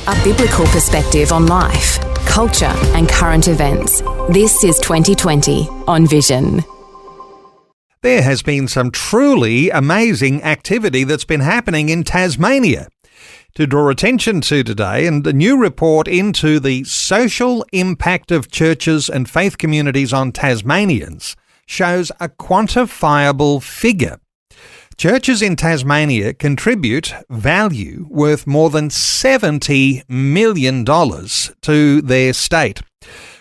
A biblical perspective on life, culture and current events. This is 2020 on Vision. There has been some truly amazing activity that's been happening in Tasmania. To draw attention to today, and a new report into the social impact of churches and faith communities on Tasmanians shows a quantifiable figure. Churches in Tasmania contribute value worth more than $70 million to their state.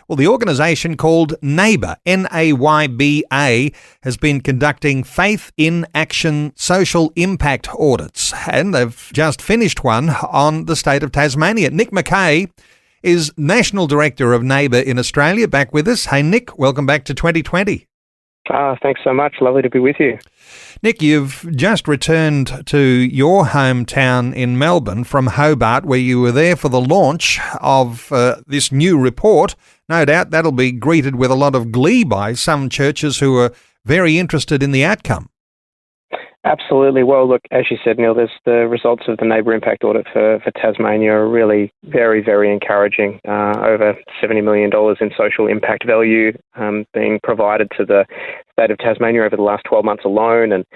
Well, the organisation called NAYBA, N-A-Y-B-A, has been conducting Faith in Action social impact audits, and they've just finished one on the state of Tasmania. Nick Mackay is National Director of NAYBA in Australia, back with us. Hey, Nick, welcome back to 2020. Thanks so much. Lovely to be with you. Nick, you've just returned to your hometown in Melbourne from Hobart, where you were there for the launch of this new report. No doubt that'll be greeted with a lot of glee by some churches who are very interested in the outcome. Absolutely. Well, look, as you said, Neil, there's the results of the NAYBA impact audit for Tasmania are really very, very encouraging. Over $70 million in social impact value being provided to the state of Tasmania over the last 12 months alone, and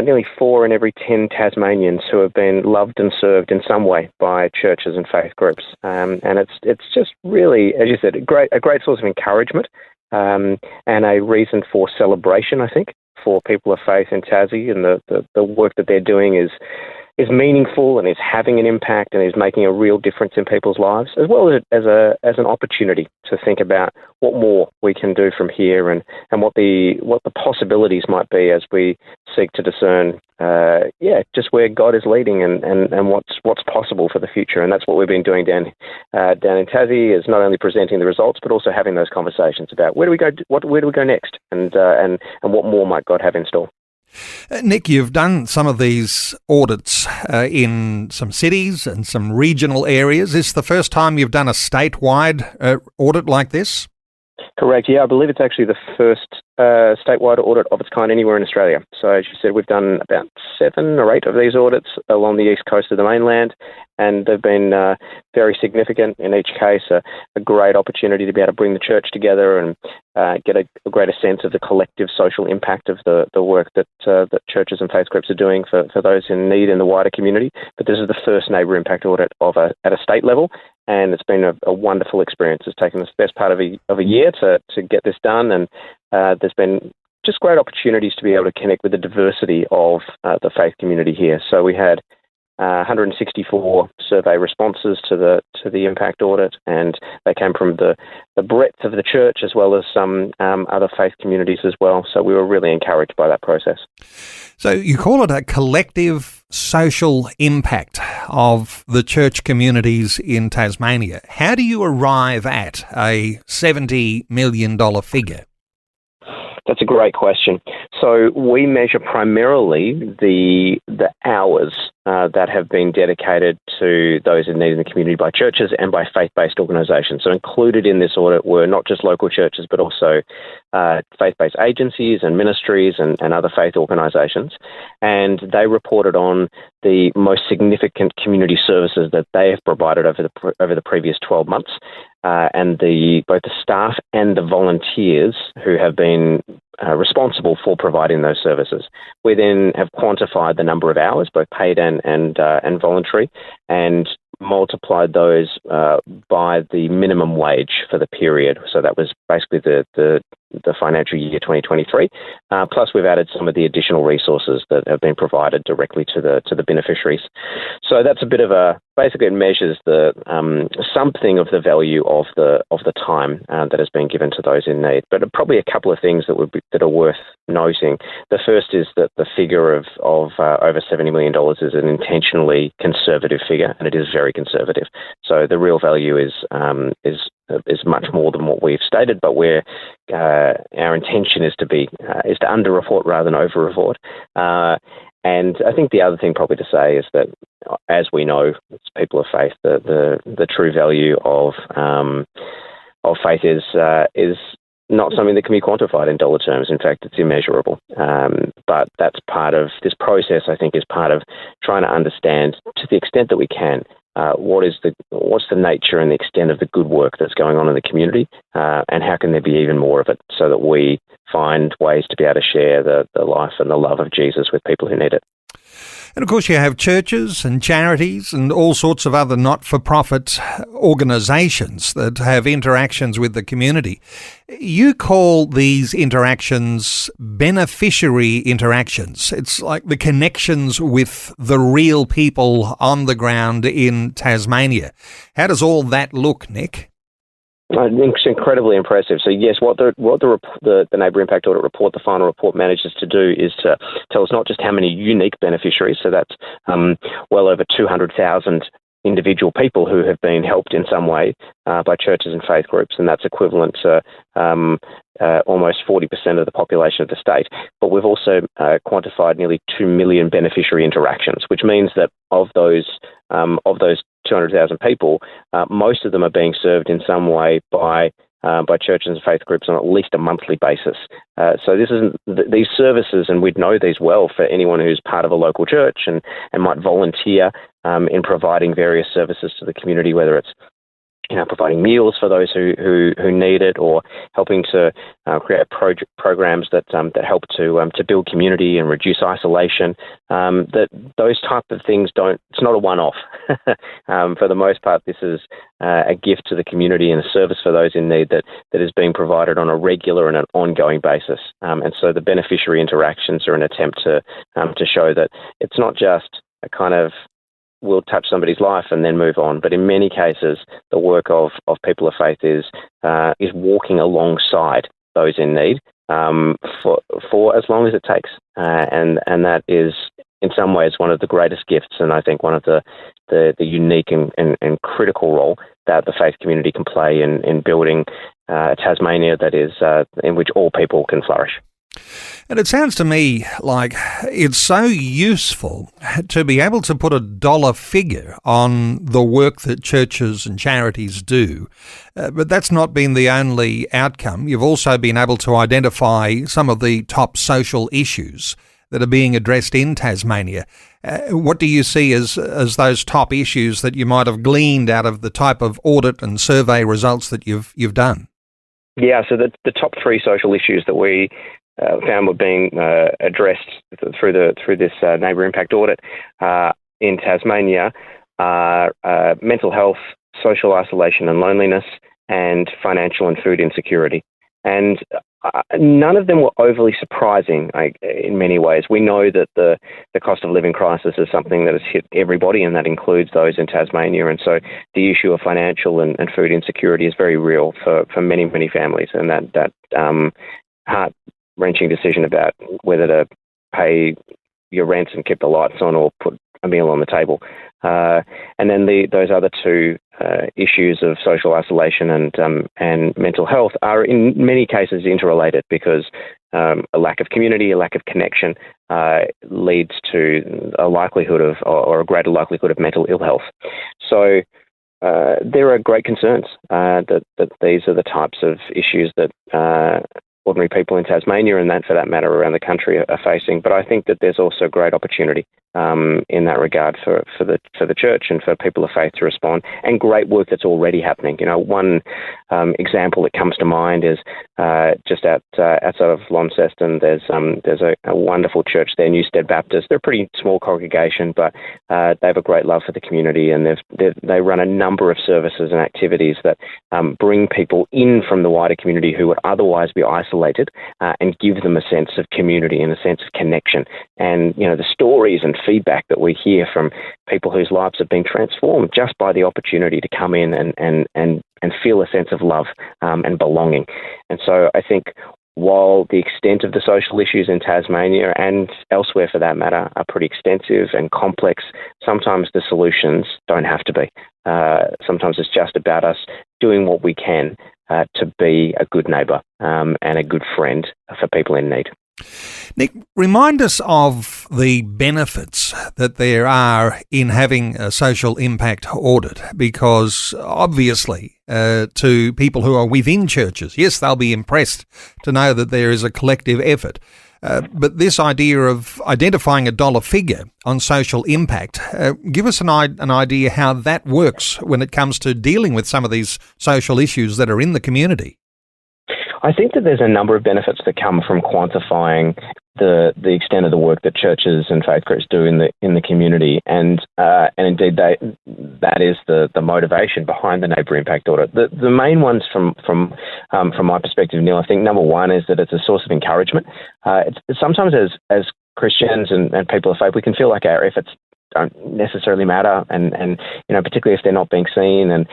nearly 4 in every 10 Tasmanians who have been loved and served in some way by churches and faith groups. And it's just really, as you said, a great source of encouragement and a reason for celebration, I think, for people of faith in Tassie, and the work that they're doing is meaningful and is having an impact and is making a real difference in people's lives, as well as an opportunity to think about what more we can do from here and what the possibilities might be as we seek to discern just where God is leading and what's possible for the future. And that's what we've been doing down in Tassie, is not only presenting the results but also having those conversations about where do we go next and what more might God have in store. Nick, you've done some of these audits in some cities and some regional areas. Is this the first time you've done a statewide audit like this? Correct. Yeah, I believe it's actually the first statewide audit of its kind anywhere in Australia. So as you said, we've done about 7 or 8 of these audits along the east coast of the mainland, and they've been very significant in each case, a great opportunity to be able to bring the church together and get a greater sense of the collective social impact of the work that churches and faith groups are doing for those in need in the wider community. But this is the first NAYBA impact audit at a state level, and it's been a wonderful experience. It's taken us the best part of a year to get this done, and there's been just great opportunities to be able to connect with the diversity of the faith community here. So we had 164 survey responses to the impact audit, and they came from the breadth of the church as well as some other faith communities as well. So we were really encouraged by that process. So you call it a collective social impact of the church communities in Tasmania. How do you arrive at a $70 million figure? That's a great question. So we measure primarily the hours that have been dedicated to those in need in the community by churches and by faith-based organisations. So included in this audit were not just local churches, but also faith-based agencies and ministries and other faith organisations. And they reported on the most significant community services that they have provided over the previous 12 months. And both the staff and the volunteers who have been responsible for providing those services. We then have quantified the number of hours, both paid and voluntary, and multiplied those by the minimum wage for the period. So that was basically the financial year 2023. Plus, we've added some of the additional resources that have been provided directly to the beneficiaries. So that's a bit of basically it measures the something of the value of the time that has been given to those in need. But probably a couple of things that are worth noting. The first is that the figure of over $70 million is an intentionally conservative figure, and it is very conservative. So the real value is much more than what we've stated, but our intention is to under-report rather than over-report. And I think the other thing probably to say is that, as we know, as people of faith, the true value of faith is not something that can be quantified in dollar terms. In fact, it's immeasurable. But that's part of this process, I think, is part of trying to understand, to the extent that we can, what's the nature and the extent of the good work that's going on in the community, and how can there be even more of it, so that we find ways to be able to share the life and the love of Jesus with people who need it. And of course you have churches and charities and all sorts of other not-for-profit organisations that have interactions with the community. You call these interactions beneficiary interactions. It's like the connections with the real people on the ground in Tasmania. How does all that look, Nick? It's incredibly impressive. So yes, what the NAYBA Impact Audit report, the final report, manages to do is to tell us not just how many unique beneficiaries, so that's well over 200,000 individual people who have been helped in some way by churches and faith groups, and that's equivalent to almost 40% of the population of the state. But we've also quantified nearly 2 million beneficiary interactions, which means that of those 200,000 people, most of them are being served in some way by churches and faith groups on at least a monthly basis. So this isn't these services, and we'd know these well for anyone who's part of a local church and might volunteer in providing various services to the community, whether it's providing meals for those who need it, or helping to create programs that help to build community and reduce isolation. That those type of things it's not a one-off. For the most part, this is a gift to the community and a service for those in need that is being provided on a regular and an ongoing basis. And so the beneficiary interactions are an attempt to show that it's not just a kind of we'll touch somebody's life and then move on. But in many cases, the work of people of faith is walking alongside those in need for as long as it takes. And that is, in some ways, one of the greatest gifts, and I think one of the unique and critical role that the faith community can play in building a Tasmania that is in which all people can flourish. And it sounds to me like it's so useful to be able to put a dollar figure on the work that churches and charities do. But that's not been the only outcome. You've also been able to identify some of the top social issues that are being addressed in Tasmania. What do you see as those top issues that you might have gleaned out of the type of audit and survey results that you've done? Yeah, so the top three social issues that we found were being addressed through this NAYBA Impact Audit in Tasmania are mental health, social isolation and loneliness, and financial and food insecurity. And none of them were overly surprising in many ways. We know that the cost of living crisis is something that has hit everybody, and that includes those in Tasmania. And so the issue of financial and food insecurity is very real for many, many families, and that heart-wrenching decision about whether to pay your rent and keep the lights on or put a meal on the table. And then those other two issues of social isolation and mental health are in many cases interrelated, because a lack of community, a lack of connection leads to a likelihood of, or a greater likelihood of, mental ill health. So there are great concerns that these are the types of issues that ordinary people in Tasmania, and that, for that matter, around the country, are facing. But I think that there's also great opportunity in that regard for the church and for people of faith to respond, and great work that's already happening. One example that comes to mind is just outside of Launceston. There's a wonderful church there, Newstead Baptist. They're a pretty small congregation, but they have a great love for the community, and they run a number of services and activities that bring people in from the wider community who would otherwise be isolated, and give them a sense of community and a sense of connection. And the stories and feedback that we hear from people whose lives have been transformed just by the opportunity to come in and feel a sense of love and belonging. And so I think while the extent of the social issues in Tasmania and elsewhere for that matter are pretty extensive and complex, sometimes the solutions don't have to be. Sometimes it's just about us doing what we can to be a good neighbour and a good friend for people in need. Nick, remind us of the benefits that there are in having a social impact audit, because obviously to people who are within churches, yes, they'll be impressed to know that there is a collective effort. But this idea of identifying a dollar figure on social impact, give us an idea how that works when it comes to dealing with some of these social issues that are in the community. I think that there's a number of benefits that come from quantifying the extent of the work that churches and faith groups do in the community, and indeed that is the motivation behind the NAYBA impact audit. The main ones from my perspective, Neil, I think number one is that it's a source of encouragement. It's sometimes as Christians and people of faith, we can feel like our efforts don't necessarily matter, and particularly if they're not being seen, and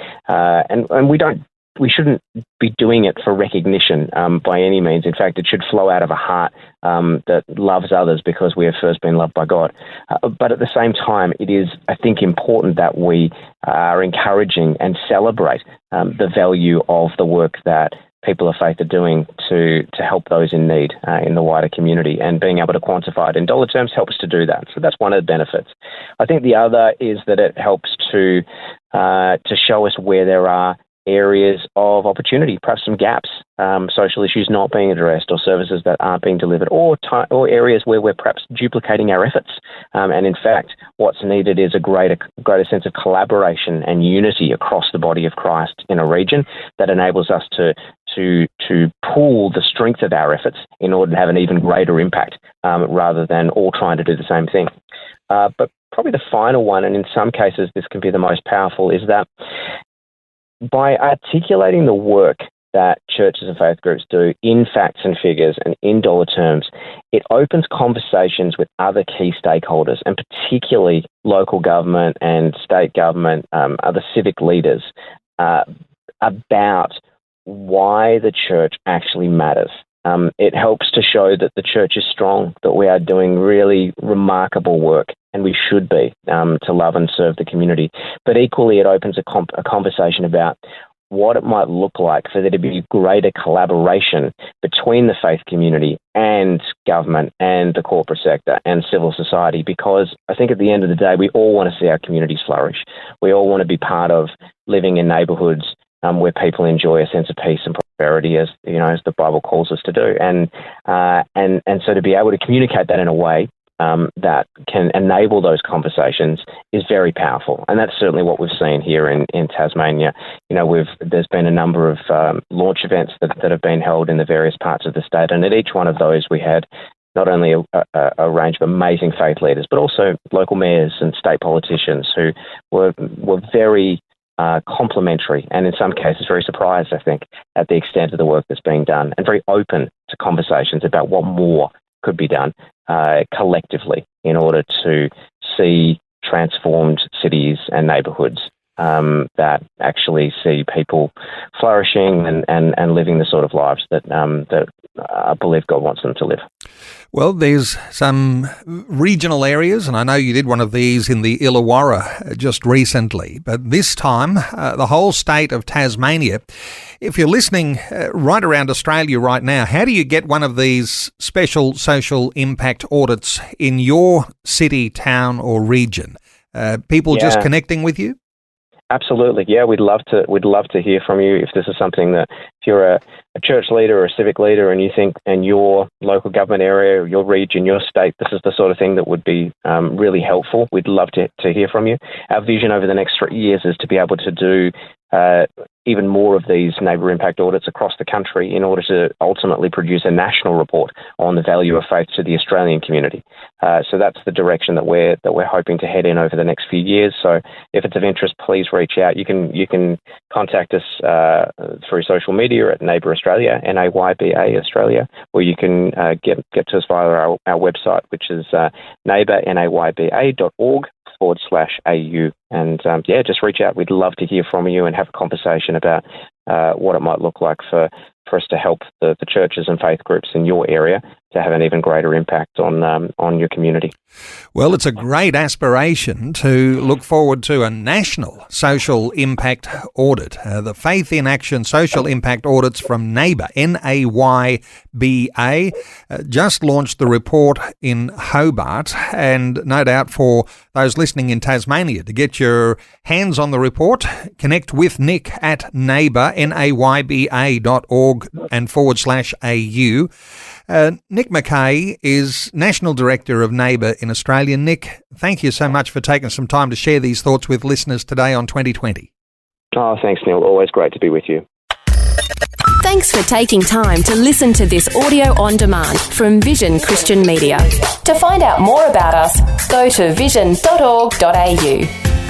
we shouldn't be doing it for recognition by any means. In fact, it should flow out of a heart that loves others because we have first been loved by God. But at the same time, it is, I think, important that we are encouraging and celebrate the value of the work that people of faith are doing to help those in need in the wider community, and being able to quantify it in dollar terms helps to do that. So that's one of the benefits. I think the other is that it helps to show us where there are areas of opportunity, perhaps some gaps, social issues not being addressed, or services that aren't being delivered, or areas where we're perhaps duplicating our efforts. And in fact, what's needed is a greater sense of collaboration and unity across the body of Christ in a region that enables us to pool the strength of our efforts in order to have an even greater impact, rather than all trying to do the same thing. But probably the final one, and in some cases this can be the most powerful, is that by articulating the work that churches and faith groups do in facts and figures and in dollar terms, it opens conversations with other key stakeholders, and particularly local government and state government, other civic leaders, about why the church actually matters. It helps to show that the church is strong, that we are doing really remarkable work, and we should be, to love and serve the community. But equally, it opens a conversation about what it might look like for there to be greater collaboration between the faith community and government and the corporate sector and civil society, because I think at the end of the day, we all want to see our communities flourish. We all want to be part of living in neighbourhoods where people enjoy a sense of peace and prosperity, as the Bible calls us to do, and so to be able to communicate that in a way that can enable those conversations is very powerful, and that's certainly what we've seen here in Tasmania. There's been a number of launch events that have been held in the various parts of the state, and at each one of those we had not only a range of amazing faith leaders, but also local mayors and state politicians who were very complimentary, and in some cases very surprised, I think, at the extent of the work that's being done, and very open to conversations about what more could be done collectively in order to see transformed cities and neighbourhoods that actually see people flourishing and living the sort of lives that I believe God wants them to live. Well, there's some regional areas, and I know you did one of these in the Illawarra just recently, but this time the whole state of Tasmania. If you're listening right around Australia right now, how do you get one of these special social impact audits in your city, town or region? People just connecting with you? Absolutely. Yeah, we'd love to hear from you if this is something that, if you're a church leader or a civic leader and you think in your local government area, your region, your state, this is the sort of thing that would be really helpful. We'd love to hear from you. Our vision over the next 3 years is to be able to do even more of these NAYBA impact audits across the country in order to ultimately produce a national report on the value of faith to the Australian community. So that's the direction that we're hoping to head in over the next few years. So if it's of interest, please reach out. You can contact us through social media at NAYBA Australia, NAYBA Australia, or you can get to us via our website, which is NAYBA, NAYBA.org/AU. And just reach out. We'd love to hear from you and have a conversation about what it might look like for us to help the churches and faith groups in your area to have an even greater impact on your community. Well, it's a great aspiration to look forward to a national social impact audit. The Faith in Action Social Impact Audits from NAYBA, NAYBA, just launched the report in Hobart, and no doubt for those listening in Tasmania to get your hands on the report, connect with Nick at NAYBA, NAYBA.org. vision.org.au. Nick Mackay is National Director of NAYBA in Australia. Nick, thank you so much for taking some time to share these thoughts with listeners today on 2020. Oh, thanks, Neil. Always great to be with you. Thanks for taking time to listen to this audio on demand from Vision Christian Media. To find out more about us, go to vision.org.au.